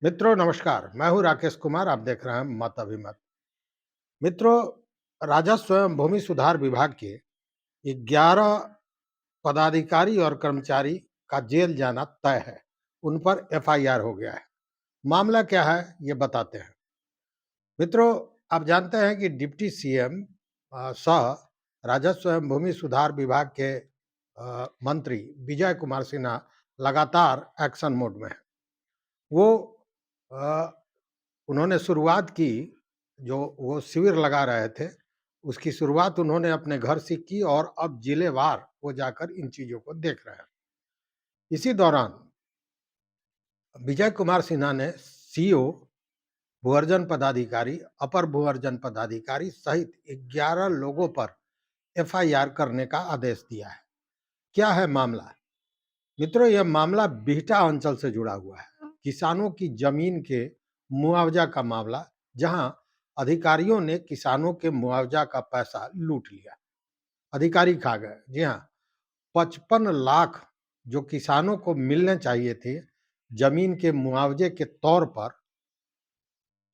मित्रों नमस्कार। मैं हूं राकेश कुमार। आप देख रहे हैं मत अभिमत। मित्रों, राजस्व एवं भूमि सुधार विभाग के 11 पदाधिकारी और कर्मचारी का जेल जाना तय है। उन पर एफआईआर हो गया है। मामला क्या है ये बताते हैं। मित्रों, आप जानते हैं कि डिप्टी सीएम सह राजस्व एवं भूमि सुधार विभाग के मंत्री विजय कुमार सिन्हा लगातार एक्शन मोड में है। वो अ, उन्होंने शुरुआत की, जो वो शिविर लगा रहे थे, उसकी शुरुआत उन्होंने अपने घर से की और अब जिलेवार वो जाकर इन चीज़ों को देख रहे हैं। इसी दौरान विजय कुमार सिन्हा ने सीओ, भूअर्जन पदाधिकारी, अपर भूअर्जन पदाधिकारी सहित 11 लोगों पर एफआईआर करने का आदेश दिया है। क्या है मामला? मित्रों, यह मामला बिहटा अंचल से जुड़ा हुआ है। किसानों की जमीन के मुआवजा का मामला, जहां अधिकारियों ने किसानों के मुआवजा का पैसा लूट लिया। अधिकारी खा गए। जी हाँ, 55 लाख जो किसानों को मिलने चाहिए थे जमीन के मुआवजे के तौर पर,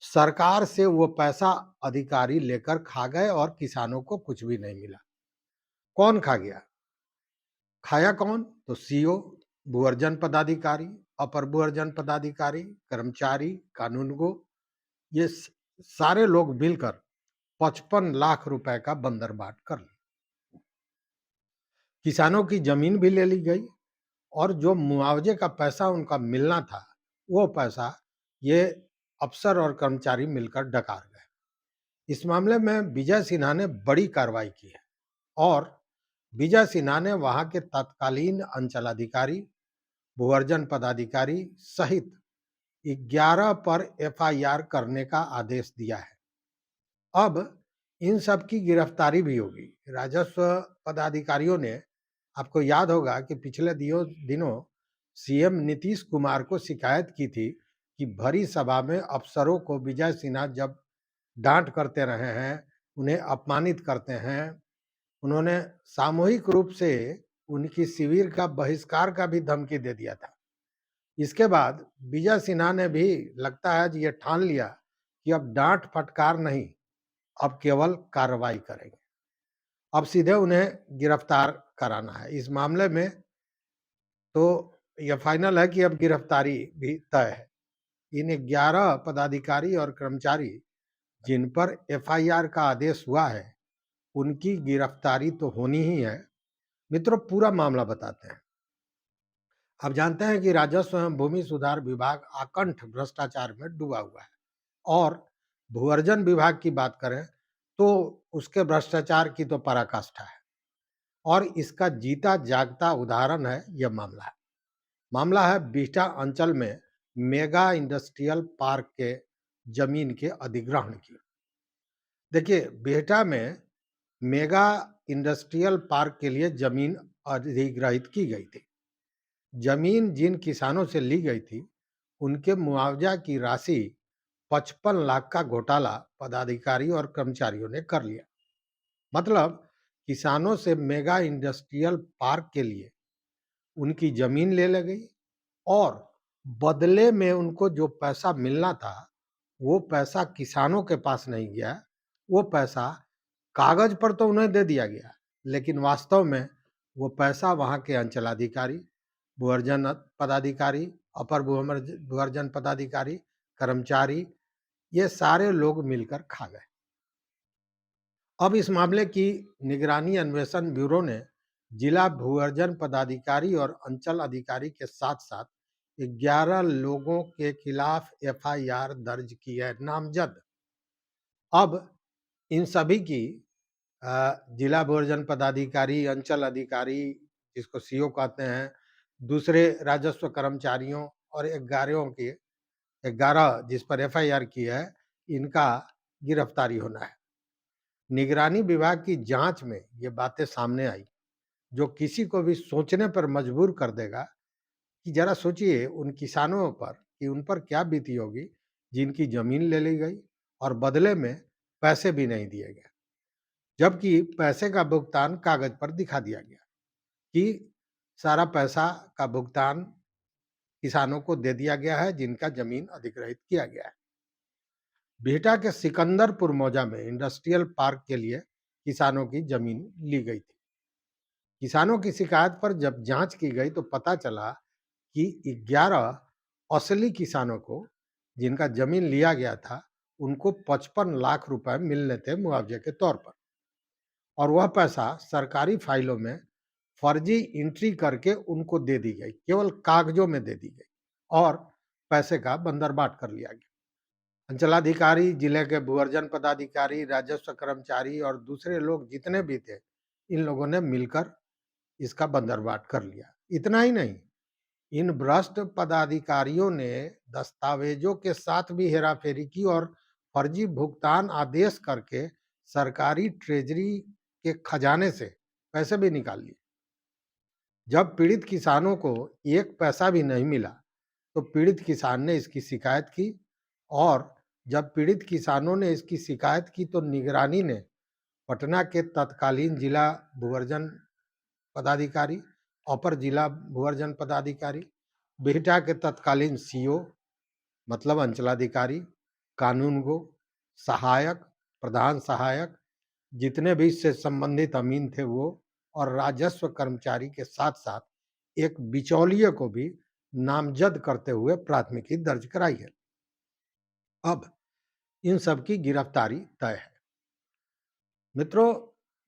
सरकार से वो पैसा अधिकारी लेकर खा गए और किसानों को कुछ भी नहीं मिला। कौन खा गया? खाया कौन? तो सीओ, भूअर्जन पदाधिकारी, अपर भूअर्जन पदाधिकारी, कर्मचारी, कानूनगो, ये सारे लोग मिलकर 55 लाख रुपए का बंदरबाट कर लिया। किसानों की जमीन भी ले ली गई और जो मुआवजे का पैसा उनका मिलना था, वो पैसा ये अफसर और कर्मचारी मिलकर डकार गए। इस मामले में विजय सिन्हा ने बड़ी कार्रवाई की है और विजय सिन्हा ने वहां के तत्कालीन अंचलाधिकारी, भूअर्जन पदाधिकारी सहित 11 पर एफआईआर करने का आदेश दिया है। अब इन सब की गिरफ्तारी भी होगी। राजस्व पदाधिकारियों ने, आपको याद होगा कि पिछले दिनों सीएम नीतीश कुमार को शिकायत की थी कि भरी सभा में अफसरों को विजय सिन्हा जब डांट करते रहे हैं, उन्हें अपमानित करते हैं। उन्होंने सामूहिक रूप से उनकी शिविर का बहिष्कार का भी धमकी दे दिया था। इसके बाद विजय सिन्हा ने भी, लगता है ये ठान लिया कि अब डांट फटकार नहीं, अब केवल कार्रवाई करेंगे। अब सीधे उन्हें गिरफ्तार कराना है। इस मामले में तो यह फाइनल है कि अब गिरफ्तारी भी तय है। इन 11 पदाधिकारी और कर्मचारी जिन पर एफआईआर का आदेश हुआ है, उनकी गिरफ्तारी तो होनी ही है। मित्रों, पूरा मामला बताते हैं। आप जानते हैं कि राजस्व एवं भूमि सुधार विभाग आकंठ भ्रष्टाचार में डूबा हुआ है और भूअर्जन विभाग की बात करें तो उसके भ्रष्टाचार की तो पराकाष्ठा है और इसका जीता जागता उदाहरण है यह मामला। मामला है बिहटा अंचल में मेगा इंडस्ट्रियल पार्क के जमीन के अधिग्रहण की। देखिए, बिहटा में मेगा इंडस्ट्रियल पार्क के लिए जमीन अधिग्रहित की गई थी। जमीन जिन किसानों से ली गई थी, उनके मुआवजा की राशि 55 लाख का घोटाला पदाधिकारी और कर्मचारियों ने कर लिया। मतलब किसानों से मेगा इंडस्ट्रियल पार्क के लिए उनकी जमीन ले ली गई और बदले में उनको जो पैसा मिलना था, वो पैसा किसानों के पास नहीं गया। वो पैसा कागज पर तो उन्हें दे दिया गया, लेकिन वास्तव में वो पैसा वहां के अंचलाधिकारी, भूअर्जन पदाधिकारी, अपर भूअर्जन पदाधिकारी, कर्मचारी, ये सारे लोग मिलकर खा गए। अब इस मामले की निगरानी अन्वेषण ब्यूरो ने जिला भूअर्जन पदाधिकारी और अंचल अधिकारी के साथ-साथ 11 लोगों के खिलाफ एफआईआर दर्ज की है, नामजद। अब इन सभी की जिला भूअर्जन पदाधिकारी, अंचल अधिकारी, जिसको सीओ कहते हैं, दूसरे राजस्व कर्मचारियों और 11 जिस पर एफआईआर की है, इनका गिरफ्तारी होना है। निगरानी विभाग की जांच में ये बातें सामने आई, जो किसी को भी सोचने पर मजबूर कर देगा कि जरा सोचिए उन किसानों पर कि उन पर क्या बीती होगी जिनकी जमीन ले ली गई और बदले में पैसे भी नहीं दिए गए, जबकि पैसे का भुगतान कागज पर दिखा दिया गया कि सारा पैसा का भुगतान किसानों को दे दिया गया है जिनका जमीन अधिग्रहित किया गया है। बिहटा के सिकंदरपुर मौजा में इंडस्ट्रियल पार्क के लिए किसानों की जमीन ली गई थी। किसानों की शिकायत पर जब जांच की गई तो पता चला कि 11 असली किसानों को, जिनका जमीन लिया गया था, उनको 55 लाख रुपए मिलने थे मुआवजे के तौर पर, और वह पैसा सरकारी फाइलों में फर्जी एंट्री करके उनको दे दी गई, केवल कागजों में दे दी गई, और पैसे का बंदरबाट कर लिया गया। अंचलाधिकारी, जिले के भूअर्जन पदाधिकारी, राजस्व कर्मचारी और दूसरे लोग जितने भी थे, इन लोगों ने मिलकर इसका बंदरबाट कर लिया। इतना ही नहीं, इन भ्रष्ट पदाधिकारियों ने दस्तावेजों के साथ भी हेराफेरी की और फर्जी भुगतान आदेश करके सरकारी ट्रेजरी के खजाने से पैसे भी निकाल लिए। जब पीड़ित किसानों को एक पैसा भी नहीं मिला, तो पीड़ित किसान ने इसकी शिकायत की, और जब पीड़ित किसानों ने इसकी शिकायत की तो निगरानी ने पटना के तत्कालीन जिला भूअर्जन पदाधिकारी, अपर जिला भूअर्जन पदाधिकारी, बिहटा के तत्कालीन सीओ मतलब अंचलाधिकारी, कानूनगो, सहायक, प्रधान सहायक, जितने भी इससे संबंधित अमीन थे वो, और राजस्व कर्मचारी के साथ साथ एक बिचौलिए को भी नामजद करते हुए प्राथमिकी दर्ज कराई है। अब इन सब की गिरफ्तारी तय है। मित्रों,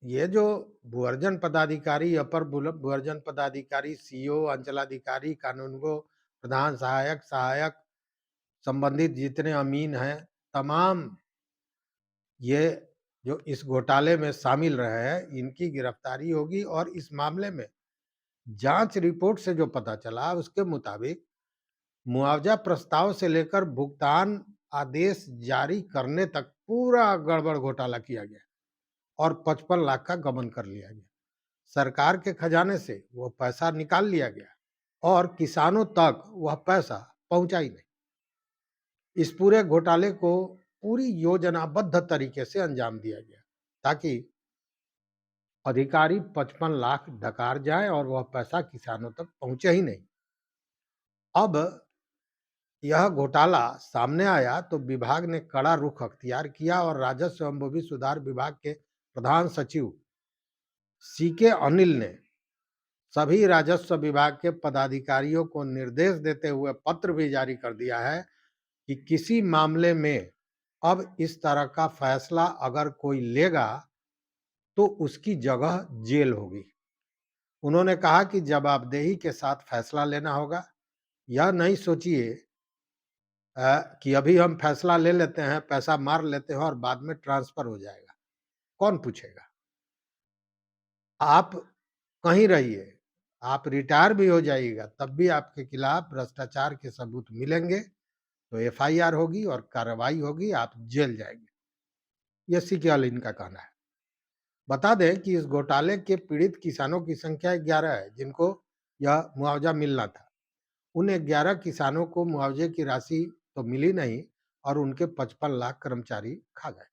ये जो भूअर्जन पदाधिकारी, अपर भूअर्जन पदाधिकारी, सीओ, अंचलाधिकारी, कानूनगो, प्रधान सहायक, सहायक, संबंधित जितने अमीन हैं, तमाम ये जो इस घोटाले में शामिल रहे हैं, इनकी गिरफ्तारी होगी, और इस मामले में जांच रिपोर्ट से जो पता चला उसके मुताबिक मुआवजा प्रस्ताव से लेकर भुगतान आदेश जारी करने तक पूरा गड़बड़ घोटाला किया गया और 55 लाख का गबन कर लिया गया। सरकार के खजाने से वो पैसा निकाल लिया गया और किसानों तक वह पैसा पहुंचा ही नहीं। इस पूरे घोटाले को पूरी योजनाबद्ध तरीके से अंजाम दिया गया ताकि अधिकारी 55 लाख डकार जाए और वह पैसा किसानों तक पहुंचे ही नहीं। अब यह घोटाला सामने आया तो विभाग ने कड़ा रुख अख्तियार किया और राजस्व एवं भूमि सुधार विभाग के प्रधान सचिव सीके अनिल ने सभी राजस्व विभाग के पदाधिकारियों को निर्देश देते हुए पत्र भी जारी कर दिया है कि किसी मामले में अब इस तरह का फैसला अगर कोई लेगा तो उसकी जगह जेल होगी। उन्होंने कहा कि जवाबदेही के साथ फैसला लेना होगा। यह नहीं सोचिए कि अभी हम फैसला ले लेते हैं, पैसा मार लेते हैं और बाद में ट्रांसफर हो जाएगा। कौन पूछेगा? आप कहीं रहिए, आप रिटायर भी हो जाइएगा, तब भी आपके खिलाफ भ्रष्टाचार के सबूत मिलेंगे तो एफआईआर होगी और कार्रवाई होगी, आप जेल जाएंगे। यह सीके इनका कहना है। बता दें कि इस घोटाले के पीड़ित किसानों की संख्या 11 है जिनको यह मुआवजा मिलना था। उन 11 किसानों को मुआवजे की राशि तो मिली नहीं और उनके 55 लाख कर्मचारी खा गए।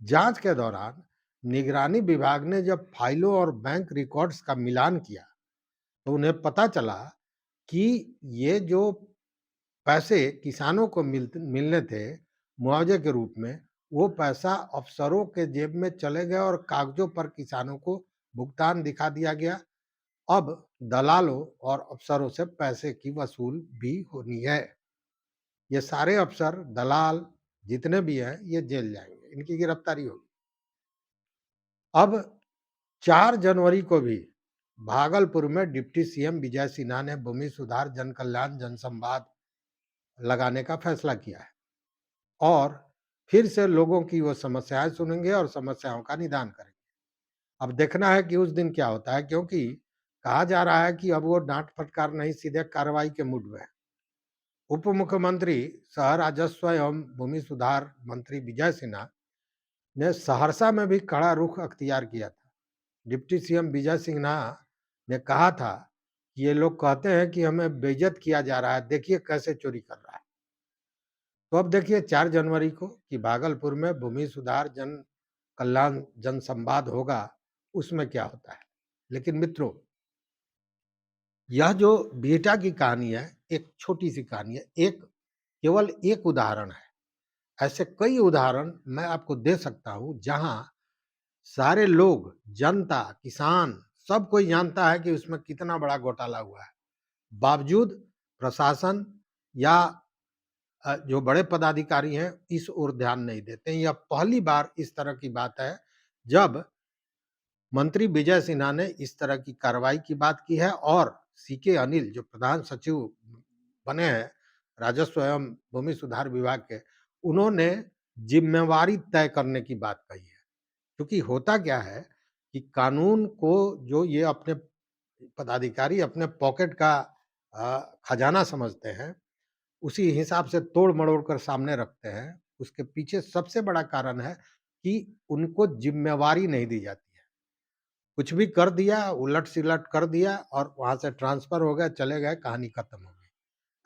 जांच के दौरान निगरानी विभाग ने जब फाइलों और बैंक रिकॉर्ड्स का मिलान किया तो उन्हें पता चला कि ये जो पैसे किसानों को मिलने थे मुआवजे के रूप में, वो पैसा अफसरों के जेब में चले गए और कागजों पर किसानों को भुगतान दिखा दिया गया। अब दलालों और अफसरों से पैसे की वसूल भी होनी है। ये सारे अफसर, दलाल जितने भी हैं, ये जेल जाएंगे, इनकी गिरफ्तारी होगी। अब 4 जनवरी को भी भागलपुर में डिप्टी सीएम विजय सिन्हा ने भूमि सुधार जन कल्याण जनसंवाद लगाने का फैसला किया है और फिर से लोगों की वो समस्याएं सुनेंगे और समस्याओं का निदान करेंगे। अब देखना है कि उस दिन क्या होता है, क्योंकि कहा जा रहा है कि अब वो डांट फटकार नहीं, सीधे कार्रवाई के मूड में है। उप मुख्यमंत्री सह राजस्व एवं भूमि सुधार मंत्री विजय सिन्हा ने सहरसा में भी कड़ा रुख अख्तियार किया था। डिप्टी सीएम विजय सिन्हा ने कहा था कि ये लोग कहते हैं कि हमें बेइज्जत किया जा रहा है, देखिए कैसे चोरी कर रहा है। तो अब देखिए 4 जनवरी को कि भागलपुर में भूमि सुधार जन कल्याण जनसंवाद होगा, उसमें क्या होता है। लेकिन मित्रों, यह जो बिहटा की कहानी है, एक छोटी-सी कहानी है, एक केवल एक उदाहरण है। ऐसे कई उदाहरण मैं आपको दे सकता हूँ, जहाँ सारे लोग, जनता, किसान, सब कोई जानता है कि उसमें कितना बड़ा घोटाला हुआ है। बावजूद प्रशासन या जो बड़े पदाधिकारी हैं, इस ओर ध्यान नहीं देते हैं। यह पहली बार इस तरह की बात है, जब मंत्री विजय सिन्हा ने इस तरह की कार्रवाई की बात की है और सीके अनिल जो प्रधान सचिव बने हैं राजस्व एवं भूमि सुधार विभाग के, उन्होंने जिम्मेवारी तय करने की बात कही है। क्योंकि होता क्या है कि कानून को जो ये अपने पदाधिकारी अपने पॉकेट का खजाना समझते हैं, उसी हिसाब से तोड़-मड़ोड़ कर सामने रखते हैं। उसके पीछे सबसे बड़ा कारण है कि उनको जिम्मेवारी नहीं दी जाती है। कुछ भी कर दिया, उलट-सिलट कर दिया और वहाँ से ट्रांसफ़र हो गए, चले गए, कहानी खत्म हो गई।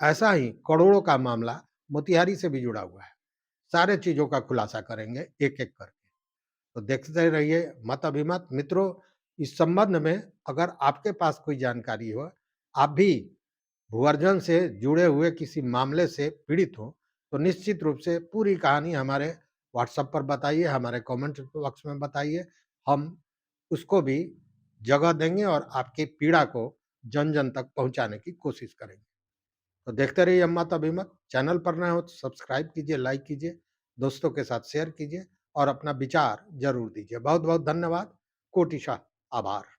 ऐसा ही करोड़ों का मामला मोतिहारी से भी जुड़ा हुआ है। सारे चीज़ों का खुलासा करेंगे एक-एक करके। तो देखते रहिए मत अभिमत। मित्रों, इस संबंध में अगर आपके पास कोई जानकारी हो, आप भी भूअर्जन से जुड़े हुए किसी मामले से पीड़ित हो, तो निश्चित रूप से पूरी कहानी हमारे व्हाट्सएप पर बताइए, हमारे कमेंट बॉक्स में बताइए। हम उसको भी जगह देंगे और आपकी पीड़ा को जन-जन तक पहुँचाने की कोशिश करेंगे। तो देखते रहिए मत अभिमत। चैनल पर नए हो तो सब्सक्राइब कीजिए, लाइक कीजिए, दोस्तों के साथ शेयर कीजिए और अपना विचार ज़रूर दीजिए। बहुत-बहुत धन्यवाद। कोटिशः आभार।